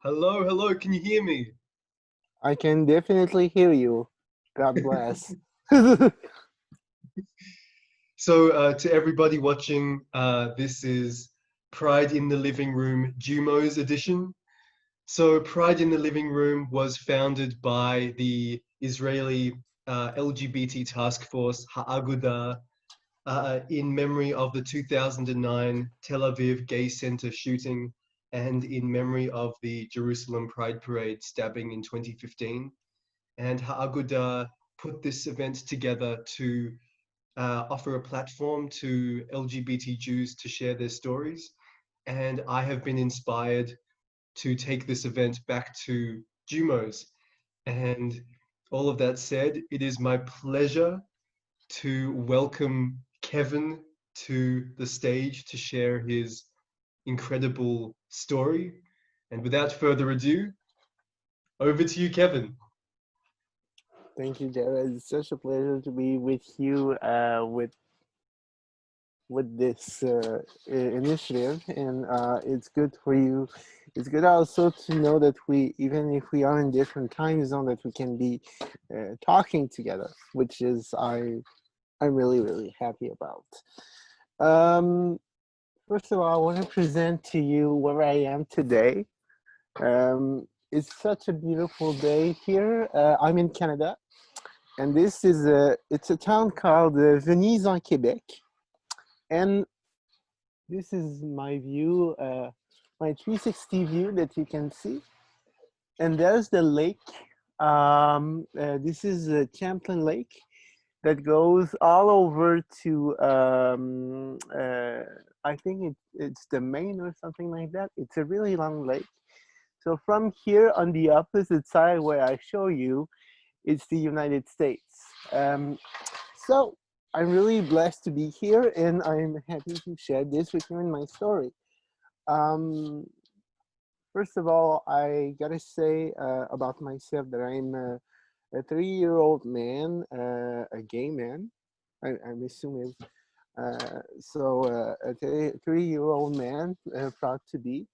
Hello, hello, can you hear me? I can definitely hear you. God bless. Thank So, to everybody watching, this is Pride in the Living Room Jewmos edition. So, Pride in the Living Room was founded by the Israeli LGBT task force, Agudah, in memory of the 2009 Tel Aviv Gay Center shooting and in memory of the Jerusalem Pride Parade stabbing in 2015. And Agudah put this event together to offer a platform to LGBT Jews to share their stories. And I have been inspired to take this event back to Jewmos. And all of that said, it is my pleasure to welcome Kevin to the stage to share his incredible story. And without further ado, over to you, Kevin. you, Jared. It's such a pleasure to be with you with this initiative, and it's good for you. It's good also to know that we, even if we are in different time zone, that we can be talking together, which is I'm really happy about. Um, First of all, I want to present to you where I am today. It's such a beautiful day here. I'm in Canada, and it's a town called Venise en Quebec, and this is my view, my 360 view that you can see, and there's the lake. This is Champlain Lake that goes all over to I think it's the Maine or something like that. It's a really long lake. So from here on the opposite side where I show you, it's the United States. So I'm really blessed to be here, and I'm happy to share this with you in my story. Um, First of all, I gotta say about myself that I'm a 3-year-old man, a gay man. I'm assuming. A 3-year-old man, proud to be.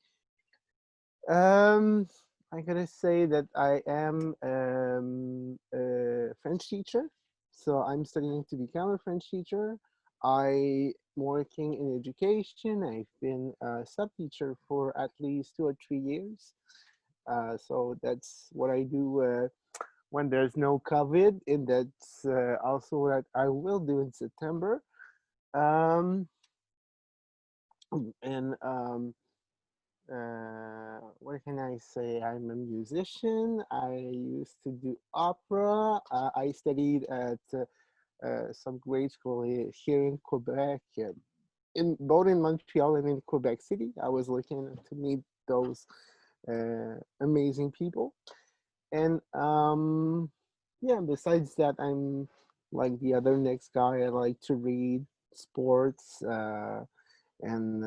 Um, I gotta say that I am a French teacher, so I'm studying to become a French teacher. I'm working in education. I've been a sub teacher for at least 2 or 3 years. So that's what I do when there's no COVID, and that's also what I will do in September. Um, and what can I say? I'm a musician. I used to do opera. I studied at some grade school here in Quebec, in both in Montreal and in Quebec City. I was looking to meet those amazing people. And yeah, besides that, I'm like the other next guy. I like to read sports and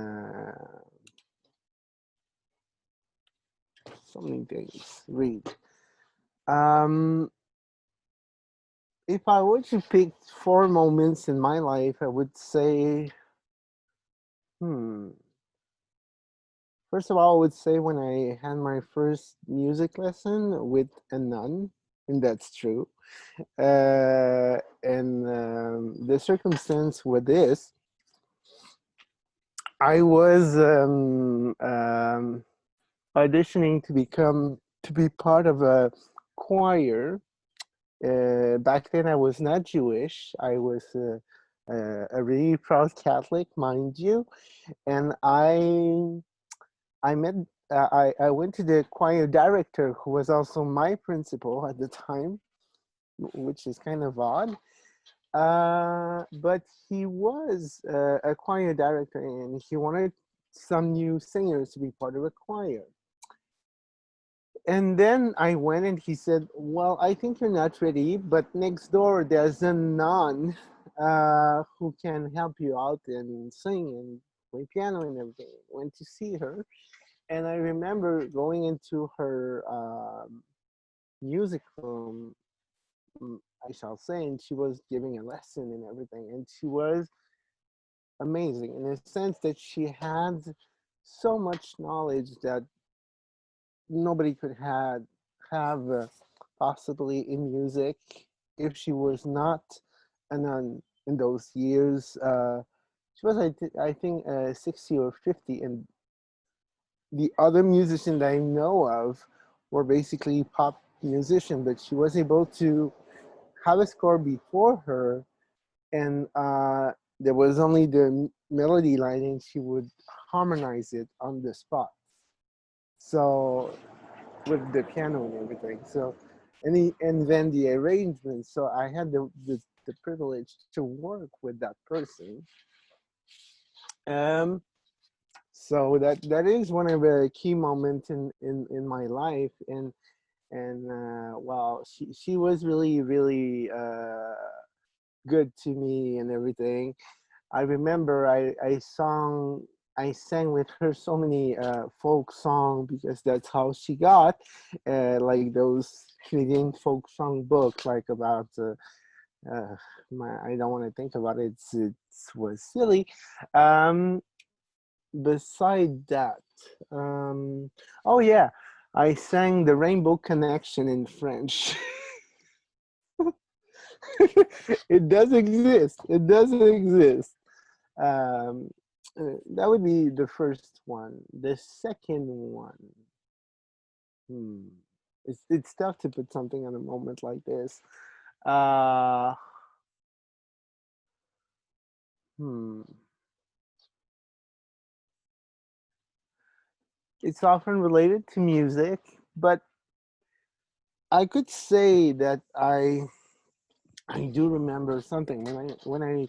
so many things. Read. Um, if I were to pick 4 moments in my life, I would say, hmm. First of all, I would say when I had my first music lesson with a nun, and that's true. And the circumstance with this, I was auditioning to be part of a choir. Back then, I was not Jewish. I was a really proud Catholic, mind you, and I met. I went to the choir director, who was also my principal at the time, which is kind of odd. But he was a choir director, and he wanted some new singers to be part of a choir. And then I went, and he said, well, I think you're not ready, but next door there's a nun who can help you out and sing and play piano and everything. Went to see her, and I remember going into her music room, I shall say, and she was giving a lesson and everything, and she was amazing in a sense that she had so much knowledge that nobody could have possibly in music if she was not a nun in those years. She was, I think, 60 or 50, and the other musicians that I know of were basically pop musicians, but she was able to have a score before her, and there was only the melody line, and she would harmonize it on the spot. So with the piano and everything. So, and then the arrangement. So I had the privilege to work with that person. Um, so that is one of the key moments in my life, and well, she was really good to me and everything. I remember I sang with her so many folk song because that's how she got like those Canadian folk song book like about uh, I don't want to think about it. It was silly. Um, Beside that, um, oh yeah, I sang the Rainbow Connection in French. It does exist. It does exist. Um, that would be the first one. The second one, hmm, it's tough to put something on a moment like this. Uh, hmm, it's often related to music, but I could say that I do remember something when I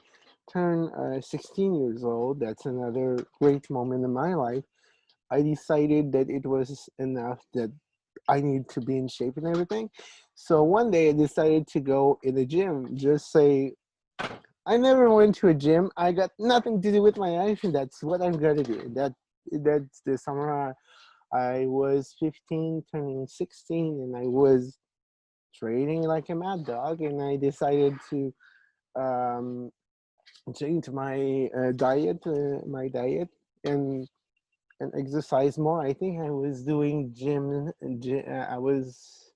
turned 16 years old. That's another great moment in my life. I decided that it was enough, that I need to be in shape and everything. So one day I decided to go in the gym. Just say I never went to a gym. I got nothing to do with my life, and that's what I'm gonna do. That's the summer I was 15, turning 16, and I was training like a mad dog. And I decided to um, change my diet, and exercise more. I think I was doing I was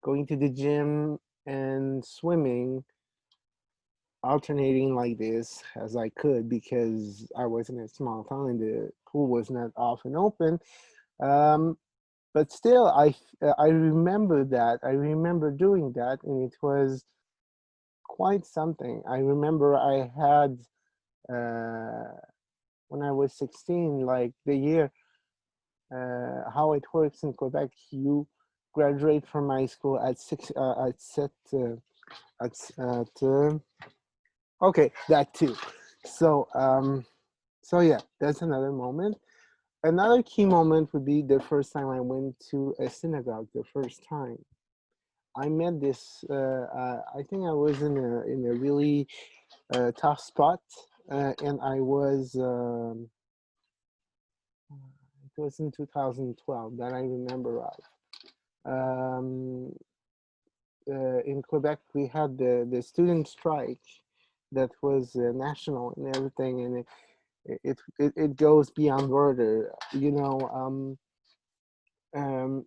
going to the gym and swimming, alternating like this as I could because I was in a small town and the pool was not often open. Um, but still, I remember that. I remember doing that, and it was quite something. I remember I had when I was 16, like the year how it works in Quebec. You graduate from high school at okay, that too. So so yeah, that's another moment. Another key moment would be the first time I went to a synagogue. The first time I met this, I think I was in a really tough spot, and I was. It was in 2012 that I remember of. Um, in Quebec, we had the student strike that was national and everything, and it goes beyond border, you know. Um,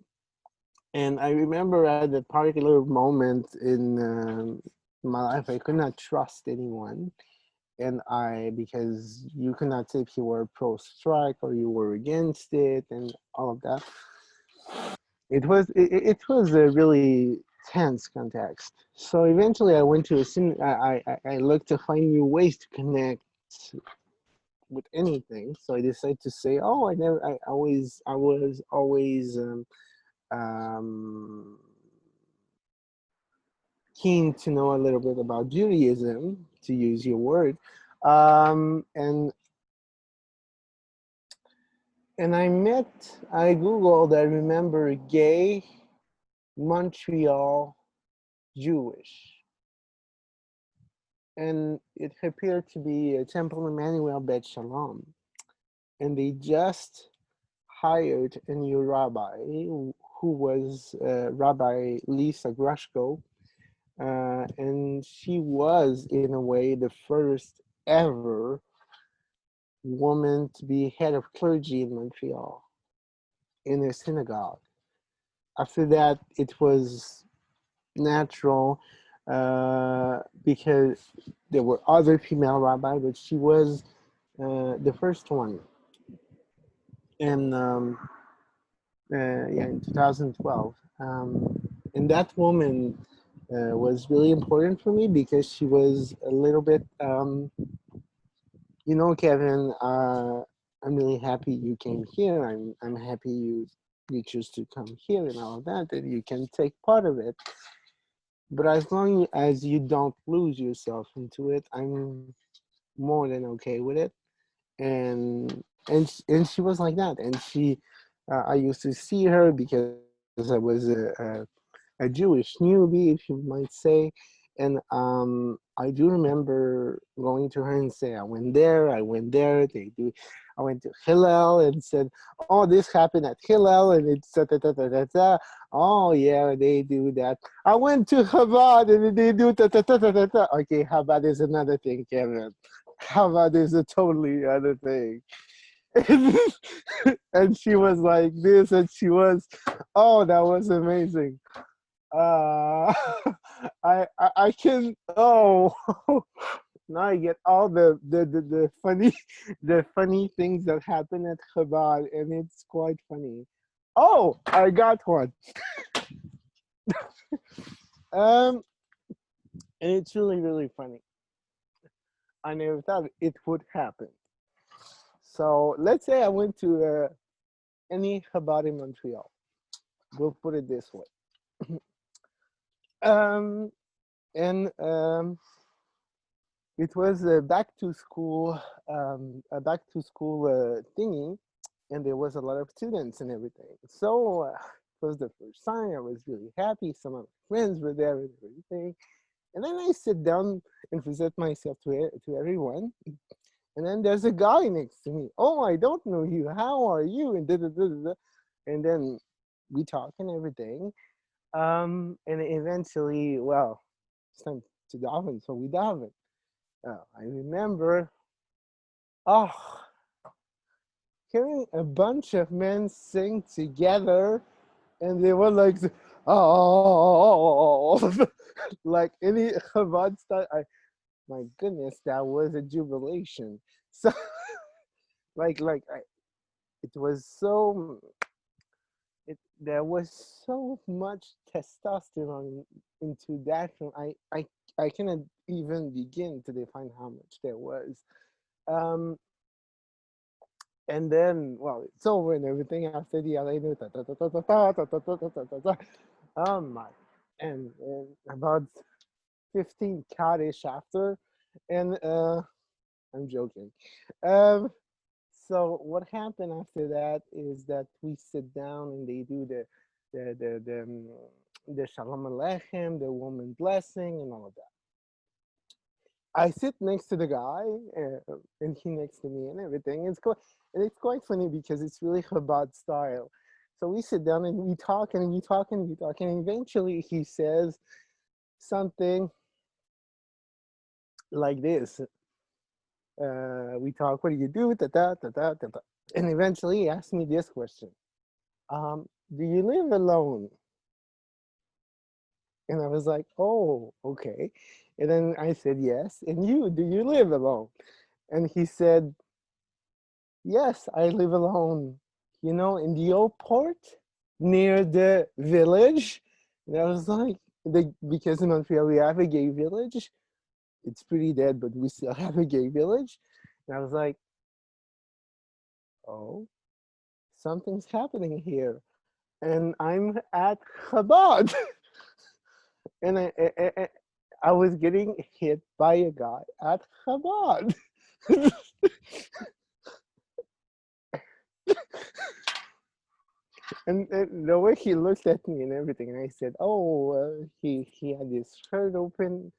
and I remember at that particular moment in my life, I could not trust anyone, and because you could not say if you were pro strike or you were against it, and all of that. It was a really tense context. So eventually, I went to a I looked to find new ways to connect with anything. So I decided to say, oh, I was always um, keen to know a little bit about Judaism, to use your word, and I googled, I remember gay Montreal Jewish, and it appeared to be a Temple Emmanuel Bet Shalom, and they just hired a new rabbi who was Rabbi Lisa Grushko, and she was in a way the first ever woman to be head of clergy in Montreal in a synagogue. after that, it was natural because there were other female rabbis, but she was the first one. And yeah, in 2012. And that woman was really important for me because she was a little bit, you know, Kevin, I'm really happy you came here. I'm happy you choose to come here and all of that, and you can take part of it. But as long as you don't lose yourself into it, I'm more than okay with it. And she was like that. And I used to see her because I was a Jewish newbie, if you might say. And I do remember going to her and say, I went there, I went to Hillel and said, oh, this happened at Hillel, and it's da, da, da, da, da, da. Oh, yeah, they do that. I went to Chabad, and they do da, da, da, da, da, da. Okay, Chabad is another thing, Kevin. Chabad is a totally other thing. And she was like this, and she was, oh, that was amazing. uh I can, oh, now I get all the funny the funny things that happen at Chabad, and it's quite funny. Oh, I got one. um and it's really funny. I never thought it would happen. So let's say I went to any Chabad in Montreal. We'll put it this way. um and It was a back to school thingy, and there was a lot of students and everything. So it was the first time. I was really happy. Some of my friends were there and everything. And then I sit down and present myself to everyone. And then there's a guy next to me. Oh, I don't know you. How are you? And da, da, da, da, da. And then we talk and everything. And eventually, well, it's time to daven, so we daven. I remember, oh, hearing a bunch of men sing together, and they were like, oh, like any Chabad style. My goodness, that was a jubilation. So, it was so, there was so much testosterone into that film. I cannot even begin to define how much there was. Um, and then, well, it's over and everything after the Alenu. Oh my. And about 15 Kaddish after. And I'm joking. Um, so what happened after that is that we sit down and they do the Shalom Aleichem, the woman blessing, and all of that. I sit next to the guy, and he next to me, and everything. It's quite funny because it's really Chabad style. So we sit down and we talk and we talk and we talk, and eventually he says something like this. We talk. What do you do? Da, da, da, da, da, da. And eventually he asked me this question: do you live alone? And I was like, oh, okay. And then I said, yes. And you, do you live alone? And he said, yes, I live alone, you know, in the old port near the village. And I was like, because in Montreal we have a gay village. It's pretty dead, but we still have a gay village. And I was like, oh, something's happening here. And I'm at Chabad. And I was getting hit by a guy at Chabad. And the way he looked at me and everything, and I said, "Oh, he had his shirt open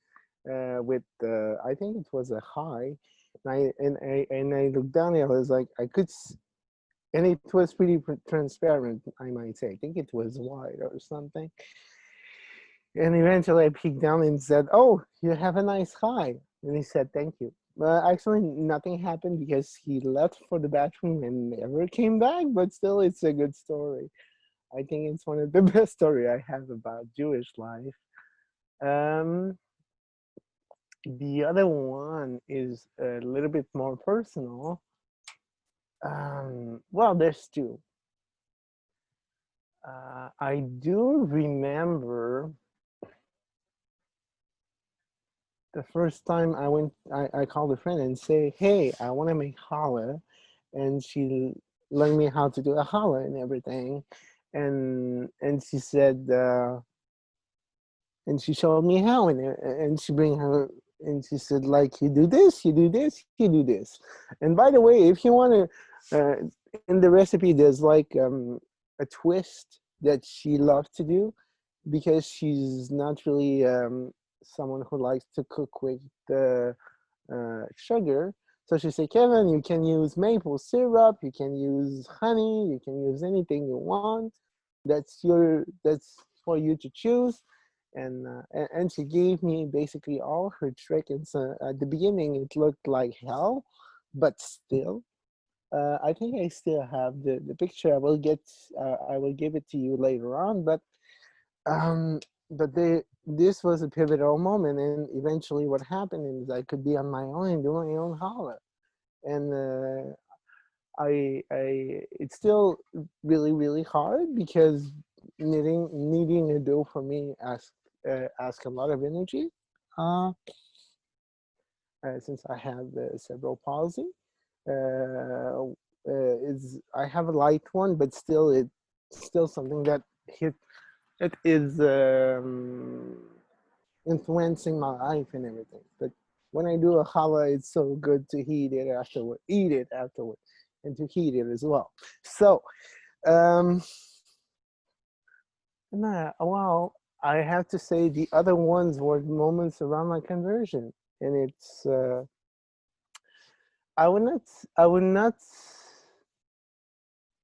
with I think it was a high." And I looked down and I was like, and it was pretty transparent, I might say. I think it was white or something. And eventually I peeked down and said, "Oh, you have a nice high." And he said, "Thank you." But actually nothing happened because he left for the bathroom and never came back, but still it's a good story. I think it's one of the best story I have about Jewish life. Um, the other one is a little bit more personal. Well, there's two. I do remember the first time I called a friend and say, hey, I want to make challah. And she learned me how to do a challah and everything. And she said, and she showed me how, and she bring her, and she said, like, you do this, you do this, you do this. And by the way, if you want to, in the recipe, there's like a twist that she loves to do, because she's not really someone who likes to cook with the sugar. So she said, Kevin, you can use maple syrup, you can use honey, you can use anything you want. That's for you to choose. And she gave me basically all her trick. And so at the beginning, it looked like hell, but still, I think I still have the picture. I will give it to you later on. Um, this was a pivotal moment, and eventually, what happened is I could be on my own and do my own challah. And it's still really really hard, because kneading a dough for me ask a lot of energy, uh, since I have cerebral palsy. Is I have a light one, but it's still something that hit it is influencing my life and everything. But when I do a challah, it's so good to eat it afterward, and to heat it as well. So, um, well, I have to say the other ones were moments around my conversion, and it's I would not.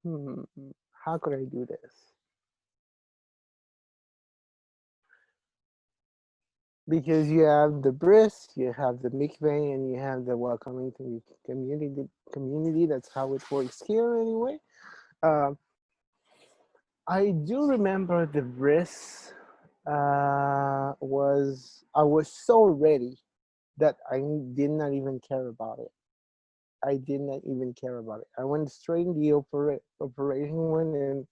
Hmm, how could I do this? Because you have the bris, you have the mikveh, and you have the welcoming to community. That's how it works here anyway. Uh, I do remember the bris I was so ready that I did not even care about it. I did not even care about it. I went straight in the operation one,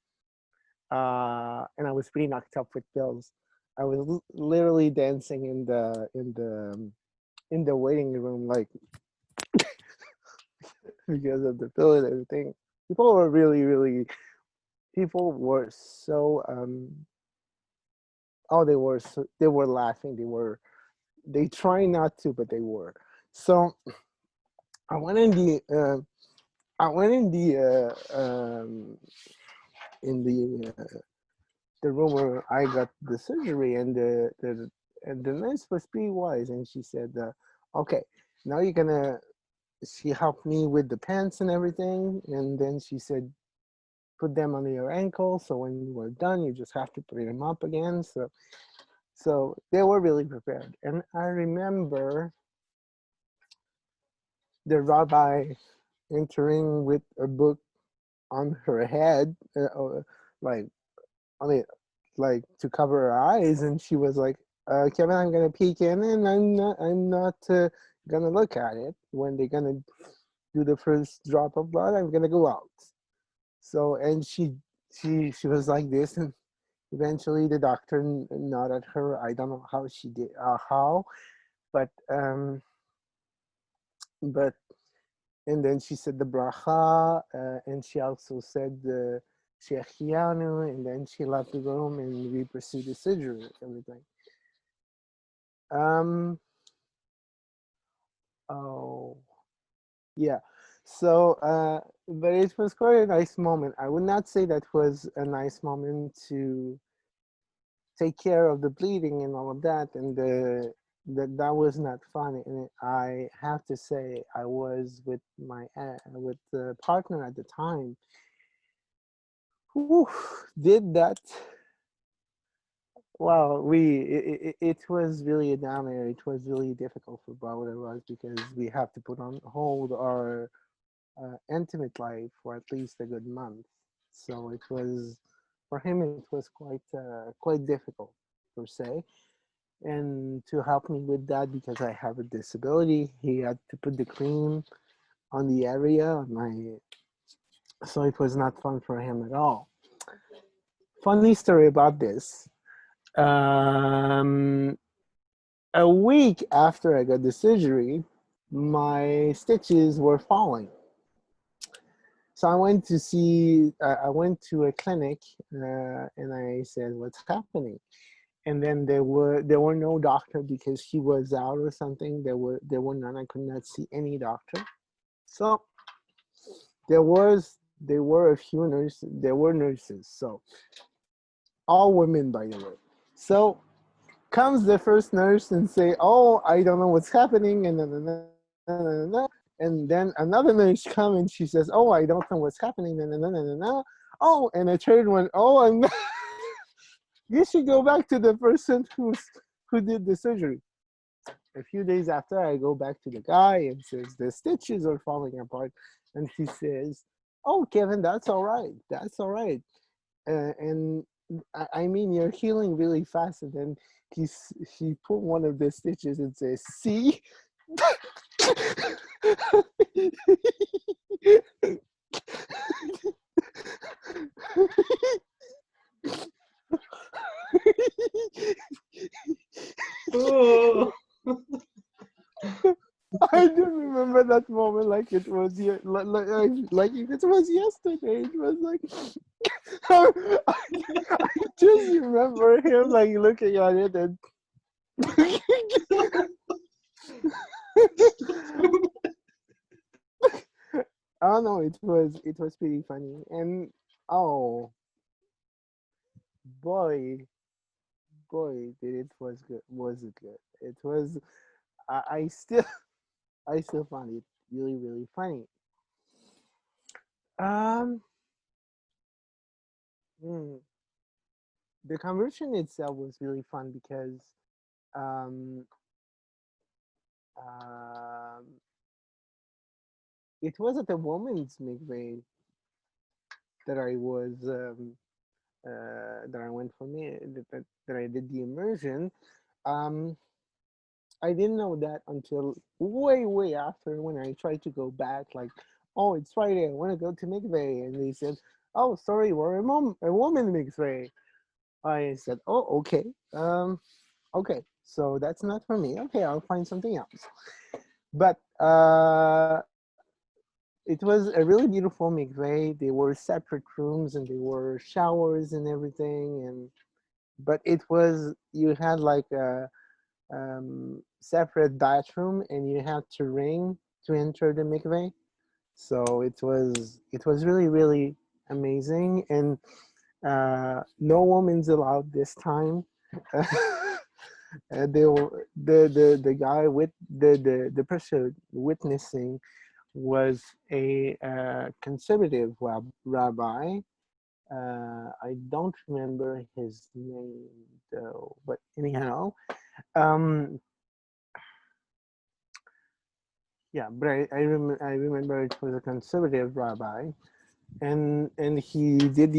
and I was pretty knocked up with pills. I was literally dancing in the waiting room, like, because of the pill and everything. People were people were so oh, they were laughing. They try not to, but they were. So I went in the I went in the room where I got the surgery, and the nurse was pretty wise, and she said, "Okay, now you're gonna." She helped me with the pants and everything, and then she said, "Put them on your ankle. So when you are done, you just have to put them up again." So they were really prepared, and I remember the rabbi entering with a book on her head, like on it, like to cover her eyes, and she was like, "Kevin, I'm gonna peek in, and I'm not gonna look at it. When they're gonna do the first drop of blood, I'm gonna go out." So, and she was like this, and eventually the doctor nodded her. I don't know how she did, but but and then she said the bracha, and she also said the Shechianu, and then she left the room, and we pursued the surgery and everything. Um, oh, yeah. So, but it was quite a nice moment. I would not say that was a nice moment to take care of the bleeding and all of that, and that was not fun. And I have to say, I was with with the partner at the time who did that. Well, it was really a downer. It was really difficult for both of us, because we have to put on hold our intimate life for at least a good month. So it was for him it was quite difficult per se. And to help me with that, because I have a disability, he had to put the cream on the area of my, so it was not fun for him at all. Funny story about this. Um, a week after I got the surgery, my stitches were falling. So I went to a clinic, and I said, "What's happening?" And then there were no doctor because he was out or something. There were none. I could not see any doctor. So there were a few nurses. There were nurses. So all women, by the way. So comes the first nurse and say, "Oh, I don't know what's happening," and then another nurse comes and she says, "Oh, I don't know what's happening," oh, and a third one, "Oh, I'm you should go back to the person who did the surgery." A few days after, I go back to the guy and says the stitches are falling apart, and he says, "Oh, Kevin, that's all right. That's all right." And I mean, you're healing really fast. And then he put one of the stitches and says, "See." Oh. I do remember that moment like it was like if it was yesterday. It was like I just remember him like looking at it and oh no, it was pretty funny. And oh boy, did it was it good. It was I still I still found it really really funny. Um hmm, the conversion itself was really fun because um um it was at the women's midway that I was that I went for me that I did the immersion. Um, I didn't know that until way after when I tried to go back. Like, oh, it's Friday. I want to go to mikveh, and they said, "Oh, sorry, we're a woman mikveh." I said, "Oh, okay, okay, so that's not for me. Okay, I'll find something else." But it was a really beautiful mikveh. There were separate rooms and there were showers and everything. And but it was you had like a separate bathroom and you had to ring to enter the mikveh. So it was really really amazing. And no women's allowed this time. The guy with the person witnessing was a conservative rabbi. I don't remember his name though, but anyhow, um, yeah. But I remember it was a conservative rabbi, and he did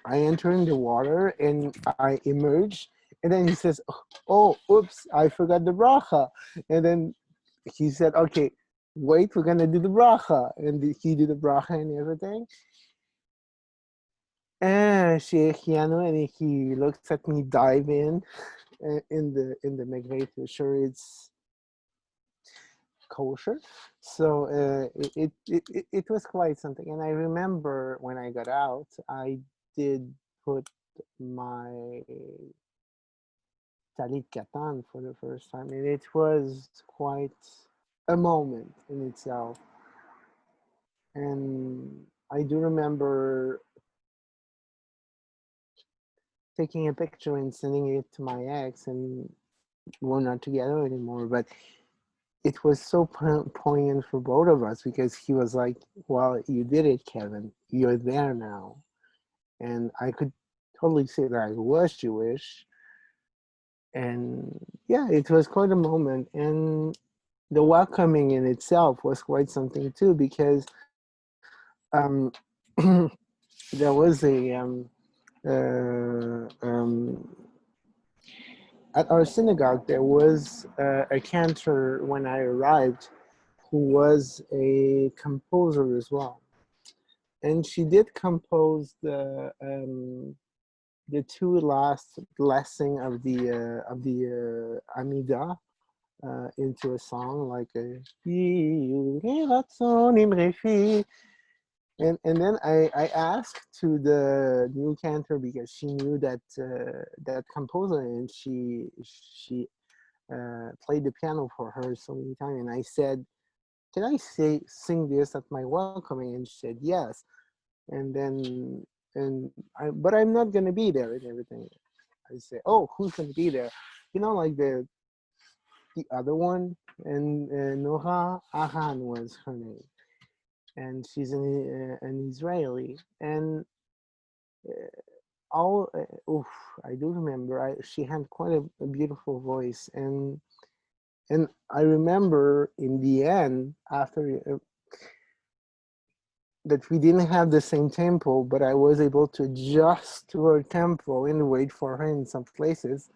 I enter in the water and I emerge, and then he says, "Oh, oops, I forgot the bracha," and then he said, "Okay, wait, we're gonna do the bracha," and he did the bracha and everything. And Sheikhiano, and he looks at me dive in the mikveh to ensure it's kosher. So it was quite something. And I remember when I got out, I did put my talit katan for the first time, and it was quite a moment in itself. And I do remember taking a picture and sending it to my ex, and we're not together anymore. But it was so poignant for both of us because he was like, "Well, you did it, Kevin. You're there now." And I could totally say that I was Jewish. And yeah, it was quite a moment. And the welcoming in itself was quite something too, because um, there was uh, um, at our synagogue, there was a cantor when I arrived who was a composer as well. And she did compose the two last blessing of the Amida into a song like a and then I asked to the new cantor because she knew that composer and she played the piano for her so many times, and I said, can I sing this at my welcoming? And she said yes. And then but I'm not gonna be there and everything. I say, oh, who's gonna be there? Like the other one, and Noha Ahan was her name, and she's an Israeli, and all oof, I do remember. She had quite a beautiful voice, and I remember in the end after that we didn't have the same tempo, but I was able to adjust to her tempo and wait for her in some places.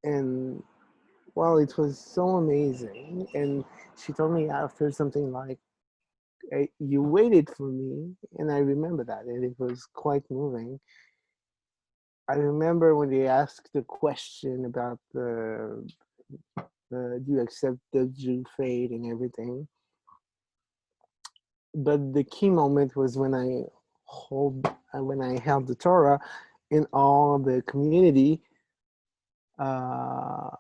And well, it was so amazing. And she told me after something like, hey, you waited for me. And I remember that. And it was quite moving. I remember when they asked the question about do you accept the Jew fate and everything. But the key moment was when I held the Torah in all the community uh,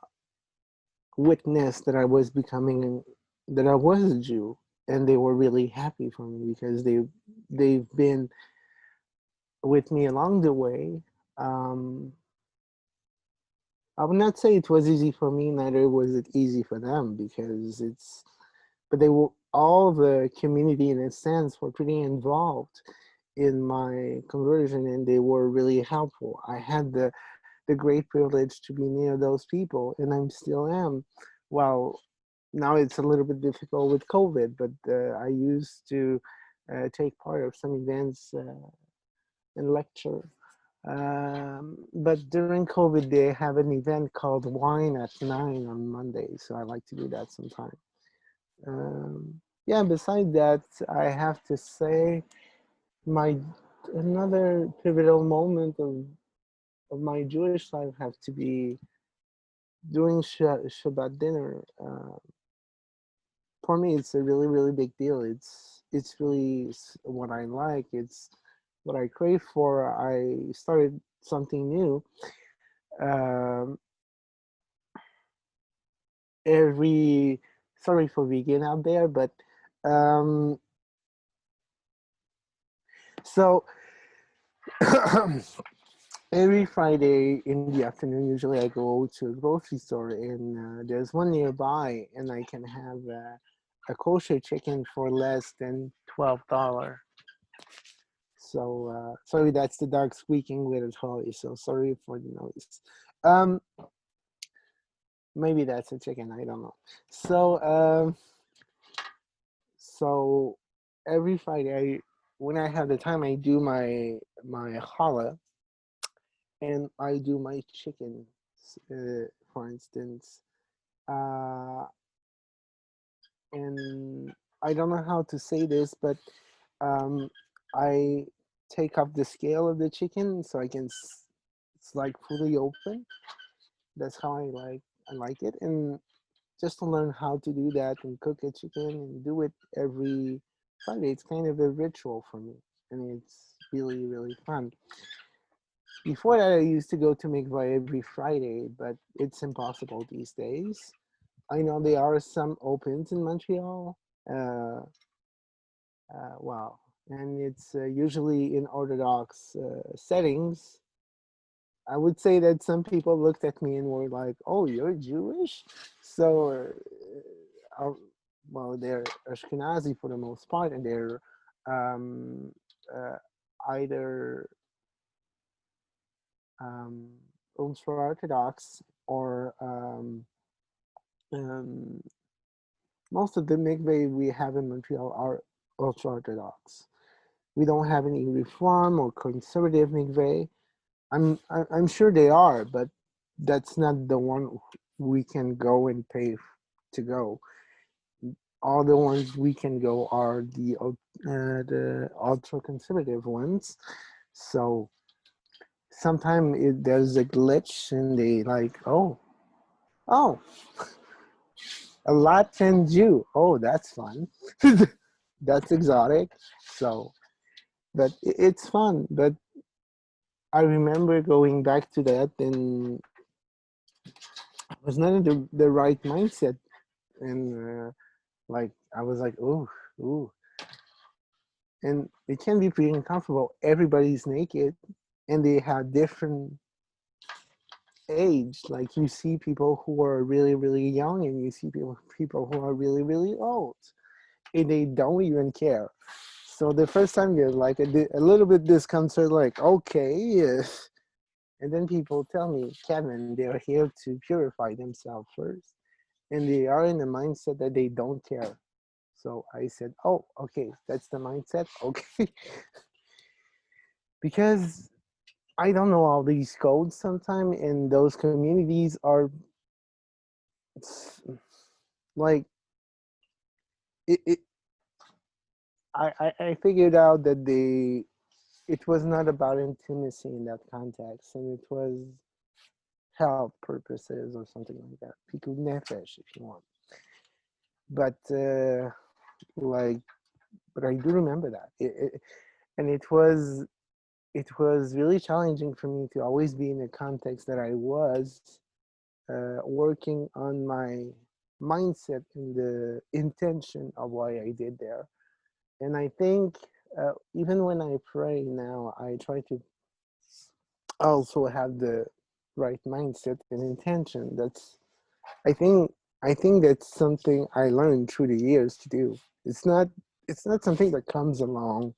witnessed that I was that I was a Jew, and they were really happy for me because they've been with me along the way. Um, I would not say it was easy for me, neither was it easy for them because but they were all the community in a sense were pretty involved in my conversion, and they were really helpful. I had the great privilege to be near those people, and I still am. Well, now it's a little bit difficult with COVID, but I used to take part of some events and lecture. But during COVID, they have an event called Wine at 9 on Monday, so I like to do that sometime. Yeah, besides that, I have to say my another pivotal moment of my Jewish life have to be doing Shabbat dinner. For me, it's a really, really big deal. It's really what I like. It's what I crave for. I started something new. Um, every Sorry for vegan out there, but um, so every Friday in the afternoon, usually I go to a grocery store, and there's one nearby, and I can have a kosher chicken for less than $12. So sorry, that's the dog squeaking with a toy. So sorry for the noise. Um, maybe that's a chicken. I don't know. So so every Friday, when I have the time, I do my challah, and I do my chicken, for instance. Uh, and I don't know how to say this, but um, I take off the scale of the chicken so I can it's like fully open. That's how I like it, and just to learn how to do that and cook a chicken and do it every Friday, it's kind of a ritual for me, and it's really really fun. Before that, I used to go to mikvah every Friday, but it's impossible these days. I know there are some opens in Montreal. Uh, wow, and it's usually in Orthodox settings. I would say that some people looked at me and were like, "Oh, you're Jewish?" So, well, they're Ashkenazi for the most part, and they're um, uh, either um, ultra Orthodox or um, most of the mikveh we have in Montreal are ultra Orthodox. we don't have any reform or conservative mikveh. I'm sure they are, but that's not the one we can go and pay to go. All the ones we can go are the ultra conservative ones. So sometimes there's a glitch, and they like, oh, a Latin Jew. Oh, that's fun. That's exotic. So, but it's fun. But I remember going back to that, and I was not in the right mindset, and like I was like, ooh, and it can be pretty uncomfortable. Everybody's naked, and they have different age. Like you see people who are really really young, and you see people who are really really old, and they don't even care. So the first time you're like a little bit disconcerted, like okay, yes. And then people tell me, Kevin, they're here to purify themselves first, and they are in the mindset that they don't care. So I said, oh, okay, that's the mindset. Okay. Because I don't know all these codes sometimes, and those communities are like, it I figured out that it was not about intimacy in that context, and it was health purposes or something like that. Piku nefesh, if you want. But like, but I do remember that, and it was really challenging for me to always be in a context that I was working on my mindset and the intention of why I did there. And I think even when I pray now, I try to also have the right mindset and intention. I think that's something I learned through the years to do. It's not something that comes along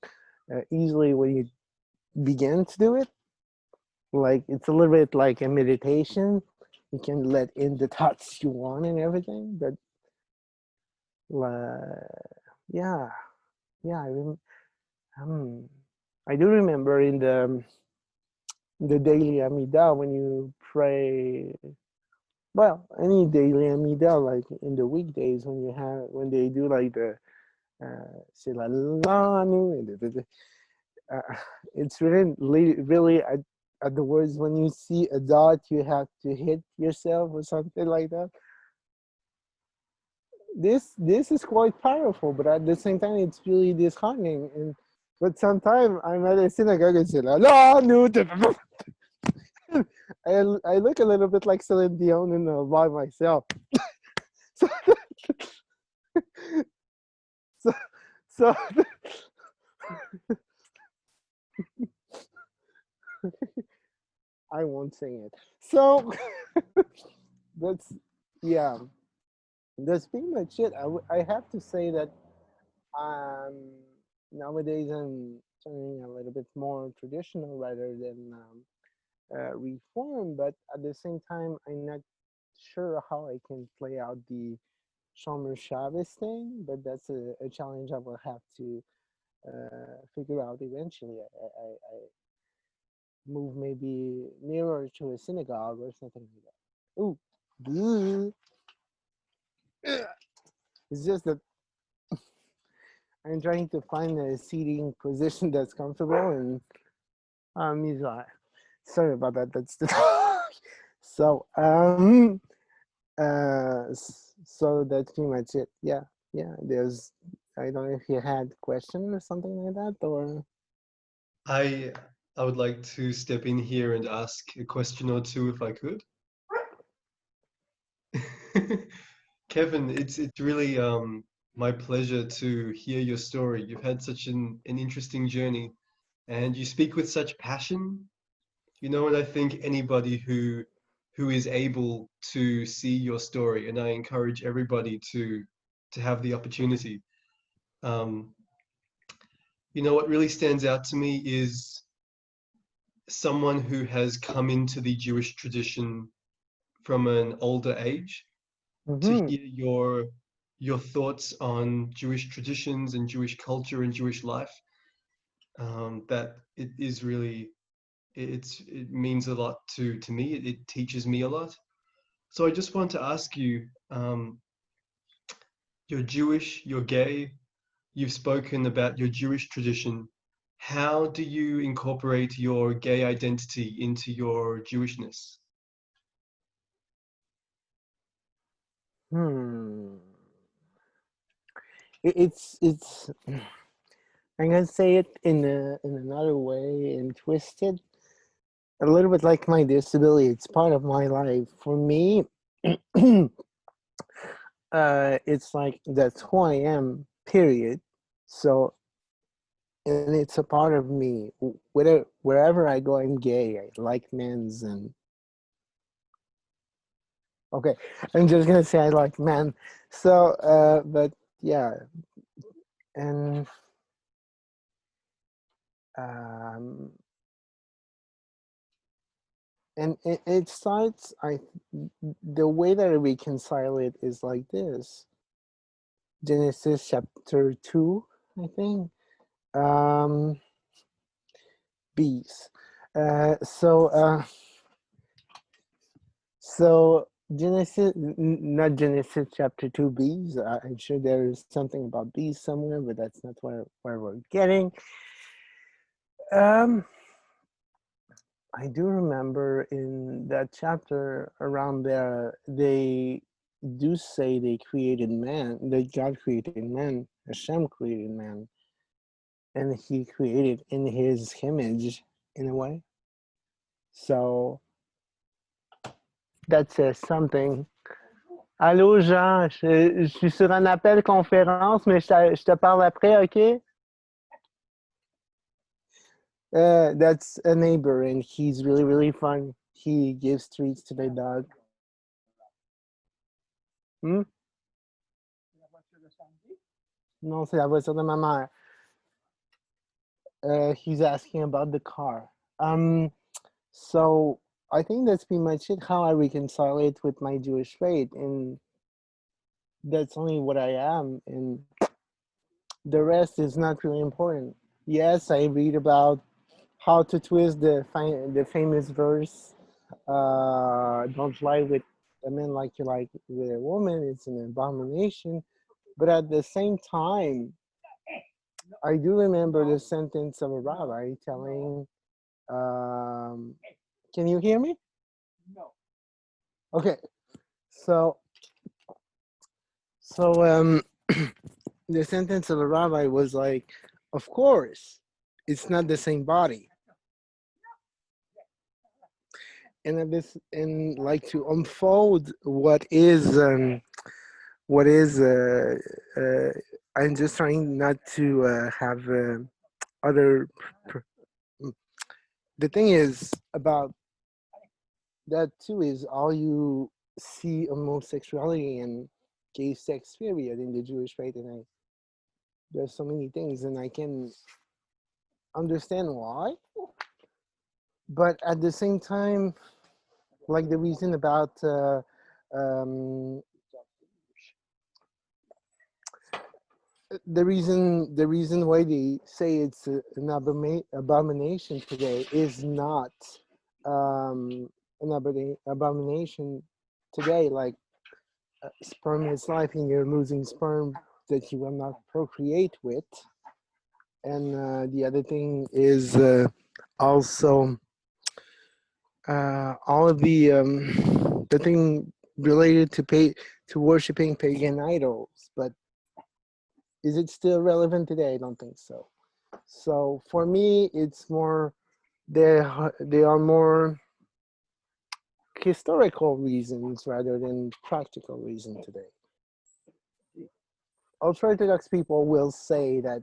easily when you begin to do it. Like it's a little bit like a meditation. You can let in the thoughts you want and everything, but yeah, yeah. Um, I do remember in the daily Amidah when you pray. Well, any daily Amidah, like in the weekdays when they do like the Silalanu, it's really at the words when you see a dot, you have to hit yourself or something like that. This is quite powerful, but at the same time, it's really disheartening. But sometimes I'm at a synagogue and say, "La no." I look a little bit like Celine Dion by myself. So, so, so I won't sing it. So that's yeah. That's pretty much it. I have to say that um, nowadays I'm turning a little bit more traditional rather than reform, but at the same time, I'm not sure how I can play out the Shomer Shabbos thing, but that's a challenge I will have to figure out eventually. I move maybe nearer to a synagogue or something like that. Ooh, bleh. It's just that I'm trying to find a seating position that's comfortable, and he's like, sorry about that. That's the so so that's pretty much it. Yeah, yeah. I don't know if you had question or something like that, or I I would like to step in here and ask a question or two if I could. Kevin, it's really my pleasure to hear your story. You've had such an interesting journey and you speak with such passion. And I think anybody who is able to see your story, and I encourage everybody to have the opportunity. Um, what really stands out to me is someone who has come into the Jewish tradition from an older age to mm-hmm. hear your thoughts on Jewish traditions and Jewish culture and Jewish life. that it is really, it means a lot to me. It teaches me a lot. So I just want to ask you, you're Jewish, you're gay, you've spoken about your Jewish tradition. How do you incorporate your gay identity into your Jewishness? Hmm. It's I'm gonna say it in another way and twist it a little bit like my disability. It's part of my life. For me, it's like that's who I am. Period. So, and it's a part of me. Wherever I go, I'm gay. I like men's and okay. I'm just gonna say I like men. So, but yeah, and um, and it starts. The way that I reconcile it is like this. Genesis chapter 2, I think. Um, bees. Uh, so, uh, so Genesis, not Genesis chapter 2 bees. I'm sure there is something about bees somewhere, but that's not where we're getting. Um, I do remember in that chapter around there, they do say they created man, that God created man, Hashem created man, and he created in his image in a way. So that says something. Allô Jean, je suis sur un appel conférence, mais je te parle après, ok? That's a neighbor and he's really, really fun. He gives treats to the dog. Hmm? Non, c'est la voiture de ma mère. He's asking about the car. So I think that's pretty much it, how I reconcile it with my Jewish faith. And that's only what I am. And the rest is not really important. Yes, I read about how to twist the famous verse, don't lie with a man like you like with a woman, it's an abomination. But at the same time, I do remember the sentence of a rabbi telling, um, can you hear me? Okay, so, so the sentence of a rabbi was like, of course, it's not the same body. And at this, and like to unfold what is I'm just trying not to have other the thing is about that too is all you see homosexuality and gay sex period in the Jewish faith, and there's so many things and I can understand why, but at the same time, like the reason about um, the reason why they say it's an abomination today is not um, an abomination today, like sperm is life and you're losing sperm that you will not procreate with. And the other thing is also all of the thing related to worshiping pagan idols. But is it still relevant today? I don't think so. So for me, it's more they are more historical reasons rather than practical reason today. Ultra-Orthodox people will say that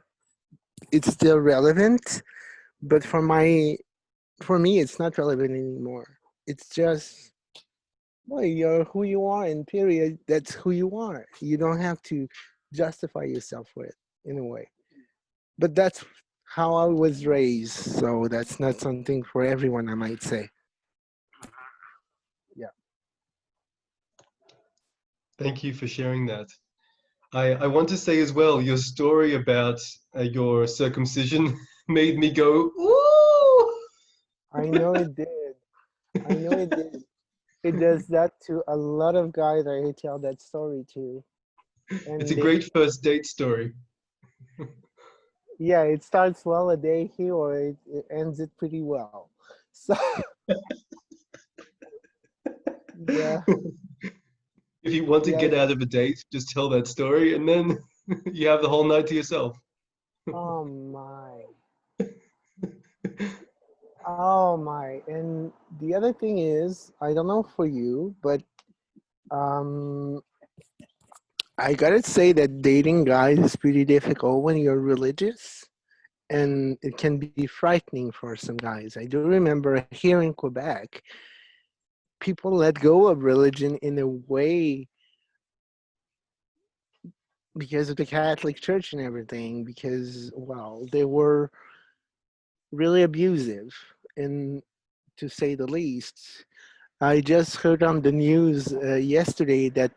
it's still relevant, but for me, it's not relevant anymore. It's just, well, you're who you are, and period. That's who you are. You don't have to justify yourself for it in a way. But that's how I was raised, so that's not something for everyone, I might say. Yeah. Thank you for sharing that. I want to say as well, your story about your circumcision made me go, ooh! I know it did. I know it did. It does that to a lot of guys I tell that story to. It's a And they, great first date story. yeah, it starts well a day here or it ends it pretty well. So, yeah, If you want to yeah. get out of a date, just tell that story and then you have the whole night to yourself. Oh my. Oh my. And the other thing is, I don't know for you, but um, I gotta say that dating guys is pretty difficult when you're religious, and it can be frightening for some guys. I do remember here in Quebec, people let go of religion in a way because of the Catholic Church and everything, because, well, they were really abusive, and to say the least. I just heard on the news yesterday that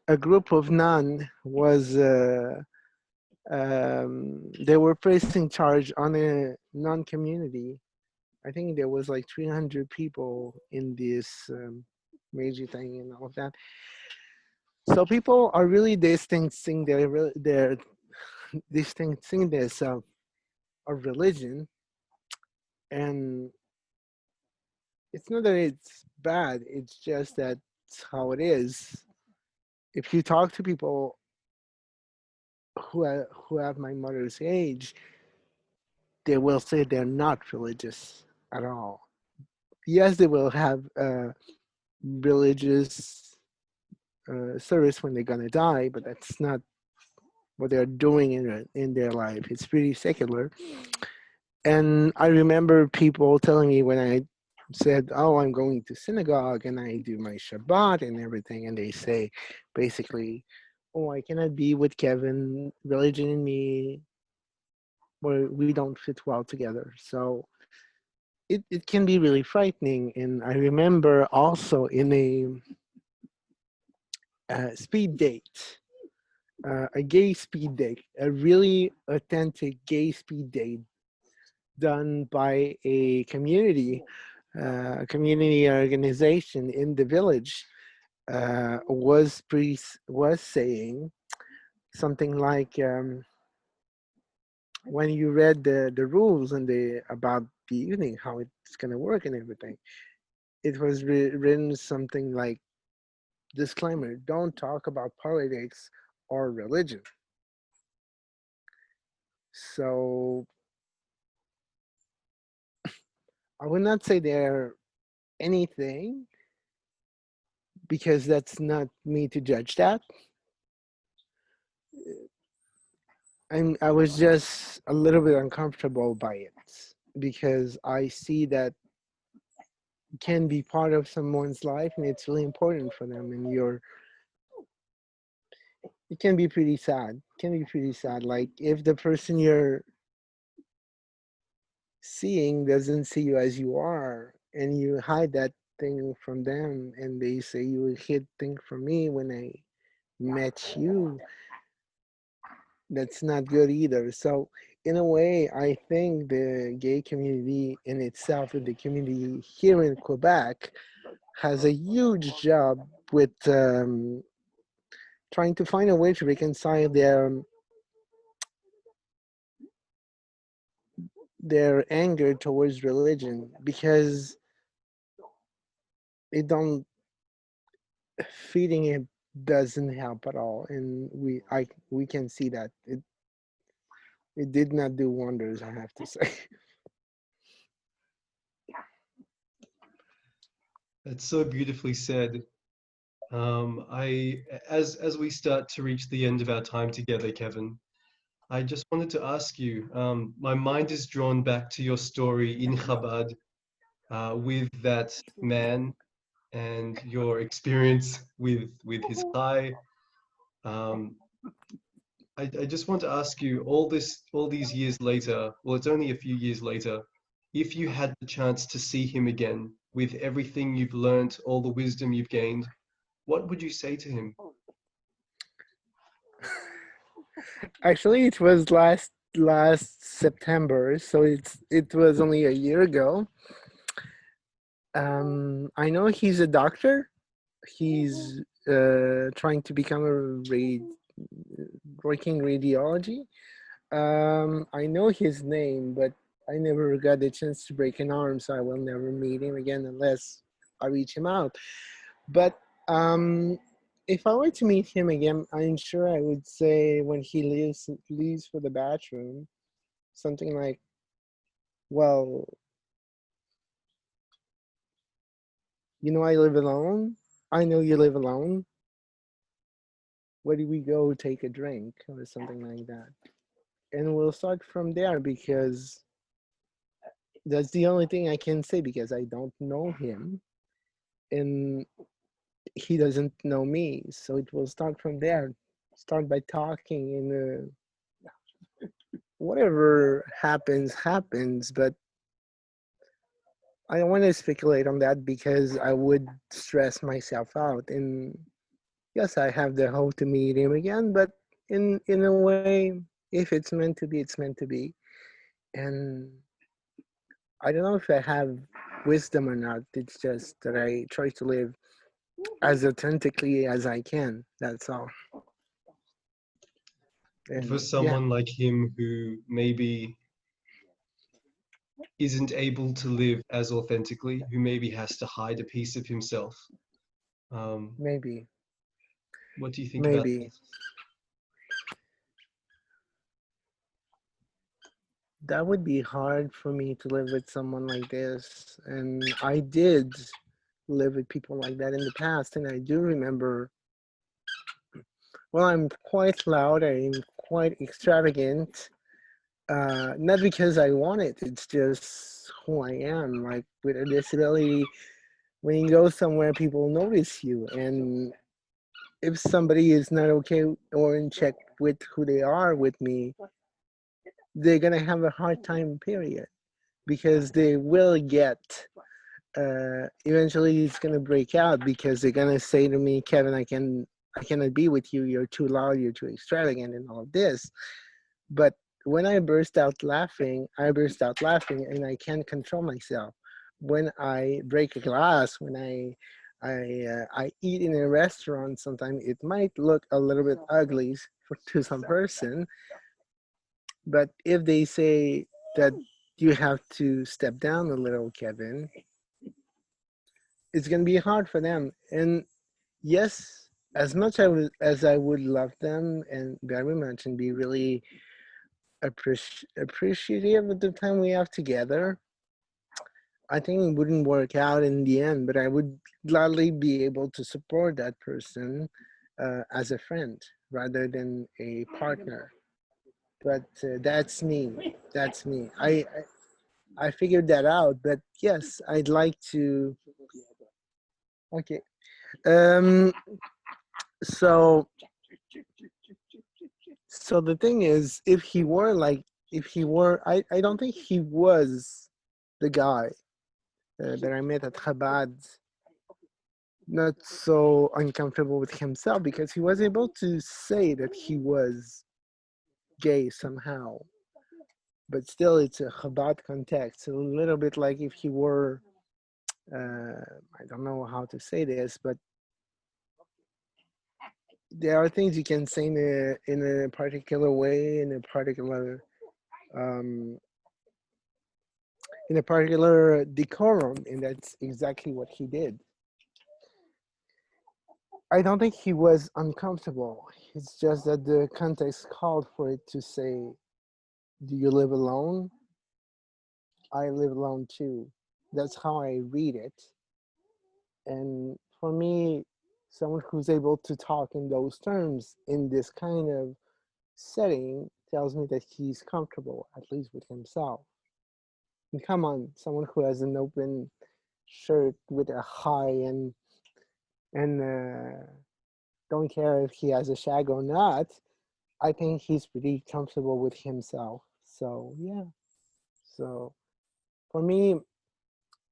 a group of nuns was they were pressing charge on a non-community. I think there was like 300 people in this major thing and all of that. So people are really distancing their distancing themselves of religion, and it's not that it's bad. It's just that it's how it is. If you talk to people who have my mother's age, they will say they're not religious at all. Yes, they will have religious service when they're gonna die, but that's not what they're doing in their life. It's pretty secular. And I remember people telling me when I said, "Oh, I'm going to synagogue and I do my Shabbat and everything," and they say, basically, "Oh, I cannot be with Kevin. Religion and me, we don't fit well together." So it can be really frightening. And I remember also in a speed date, a gay speed date, a really authentic gay speed date done by a community organization in the village, was saying something like, when you read the rules and the about the evening, how it's gonna work and everything, it was written something like, disclaimer: don't talk about politics or religion. So I would not say they're anything, because that's not me to judge that. I was just a little bit uncomfortable by it, because I see that can be part of someone's life and it's really important for them, and it can be pretty sad. It can be pretty sad. Like if the person you're seeing doesn't see you as you are, and you hide that thing from them, and they say you hid thing from me when I met you, that's not good either. So in a way, I think the gay community in itself, and the community here in Quebec, has a huge job with trying to find a way to reconcile their anger towards religion, because it don't feeding it doesn't help at all, and we can see that it did not do wonders, I have to say. That's so beautifully said. As we start to reach the end of our time together, Kevin, I just wanted to ask you. My mind is drawn back to your story in Chabad with that man and your experience with his chai. Um, I just want to ask you, all these years later, well, it's only a few years later, if you had the chance to see him again with everything you've learned, all the wisdom you've gained, what would you say to him? Actually, it was last last September, so it was only a year ago. I know he's a doctor. He's trying to become a working radiology. I know his name, but I never got the chance to break an arm, so I will never meet him again unless I reach him out. But um, if I were to meet him again, I'm sure I would say when he leaves for the bathroom, something like, "Well, you know, I live alone. I know you live alone. Where do we go take a drink?" or something like that. And we'll start from there because that's the only thing I can say because I don't know him and he doesn't know me. So it will start from there. Start by talking and whatever happens, happens. But I don't want to speculate on that because I would stress myself out. And yes, I have the hope to meet him again, but in a way, if it's meant to be, it's meant to be. And I don't know if I have wisdom or not. It's just that I try to live as authentically as I can. That's all. And for And yeah, someone like him who maybe isn't able to live as authentically, who maybe has to hide a piece of himself, um, maybe, what do you think about maybe that would be hard for me to live with someone like this. And I did live with people like that in the past. And I do remember, well, I'm quite loud, I'm quite extravagant. Not because I want it, it's just who I am. Like with a disability, when you go somewhere, people notice you. And if somebody is not okay or in check with who they are with me, they're gonna have a hard time, period, because they will get. Eventually, it's gonna break out because they're gonna say to me, Kevin, I cannot be with you. You're too loud. You're too extravagant, and all of this. But when I burst out laughing, and I can't control myself. When I break a glass, when I eat in a restaurant, sometimes it might look a little bit ugly to some person, but if they say that you have to step down a little, Kevin, it's gonna be hard for them. And yes, as much as I would love them and very much and be really appreciative of the time we have together, I think it wouldn't work out in the end. But I would gladly be able to support that person as a friend rather than a partner. But that's me. That's me. I figured that out. But yes, I'd like to. Okay. Um. So so the thing is, if he were, I don't think he was the guy that I met at Chabad, not so uncomfortable with himself because he was able to say that he was gay somehow. But still, it's a Chabad context. A little bit like if he were, I don't know how to say this, but there are things you can say in a particular way, um, in a particular decorum, and that's exactly what he did. I don't think he was uncomfortable. It's just that the context called for it to say, "Do you live alone? I live alone too." That's how I read it. And for me, someone who's able to talk in those terms in this kind of setting tells me that he's comfortable, at least with himself. And come on, someone who has an open shirt with a high and don't care if he has a shag or not, I think he's pretty comfortable with himself. So yeah. So for me,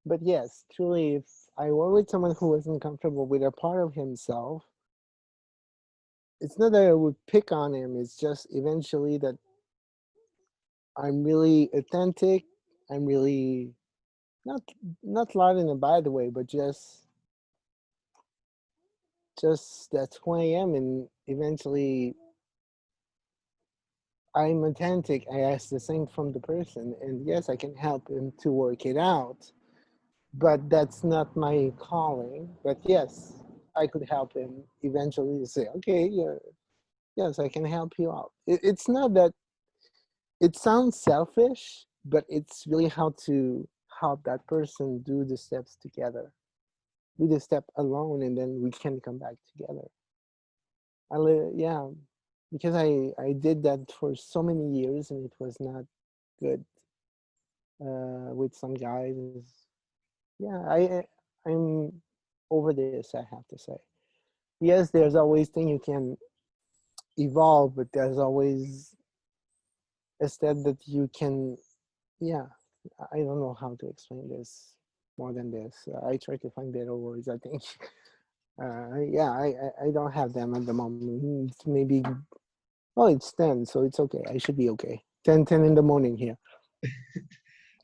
but yes, truly, if I were with someone who wasn't comfortable with a part of himself, it's not that I would pick on him. It's just eventually that I'm really authentic. I'm really not not loud in a bad way, but just that's who I am, and eventually I'm authentic. I ask the same from the person, and yes, I can help him to work it out, but that's not my calling. But yes, I could help him eventually say, okay, yeah, yes, I can help you out. It's not that it sounds selfish, but it's really how to help that person do the steps together, do the step alone, and then we can come back together. Yeah, because I did that for so many years and it was not good with some guys. Yeah, I'm over this. I have to say, yes, there's always thing you can evolve, but there's always a step that you can. Yeah, I don't know how to explain this more than this. I try to find better words. I think. Yeah, I don't have them at the moment. Maybe. Oh, it's 10, so it's okay. I should be okay. 10 in the morning here.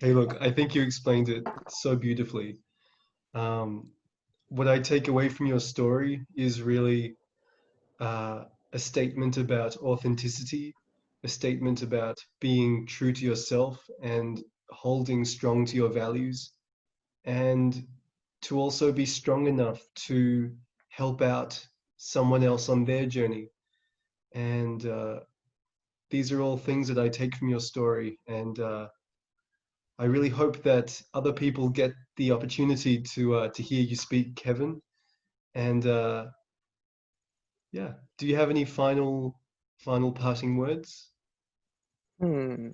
Hey, look, I think you explained it so beautifully. Um, what I take away from your story is really uh, a statement about authenticity, a statement about being true to yourself and holding strong to your values, and to also be strong enough to help out someone else on their journey. And these are all things that I take from your story. And I really hope that other people get the opportunity to hear you speak, Kevin. And yeah, do you have any final parting words? Hmm.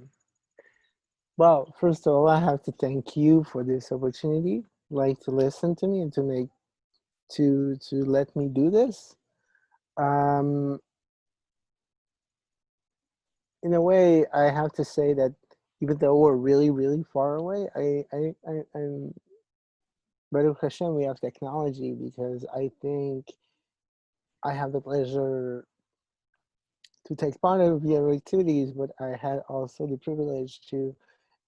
Well, first of all, I have to thank you for this opportunity, like to listen to me and to let me do this. Um, in a way, I have to say that even though we're really far away, I'm Baruch Hashem, we have technology because I think I have the pleasure to take part of your activities, but I had also the privilege to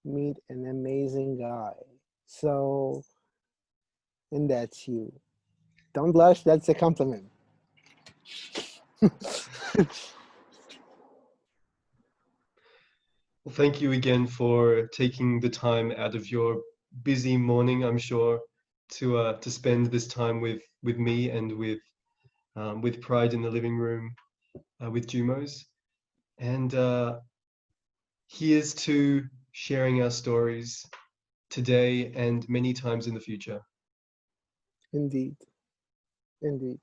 meet an amazing guy. So, and that's you. Don't blush, that's a compliment. Well, thank you again for taking the time out of your busy morning, I'm sure, to spend this time with me and with Pride in the Living Room with Jewmos. And here's to sharing our stories today and many times in the future. Indeed, indeed.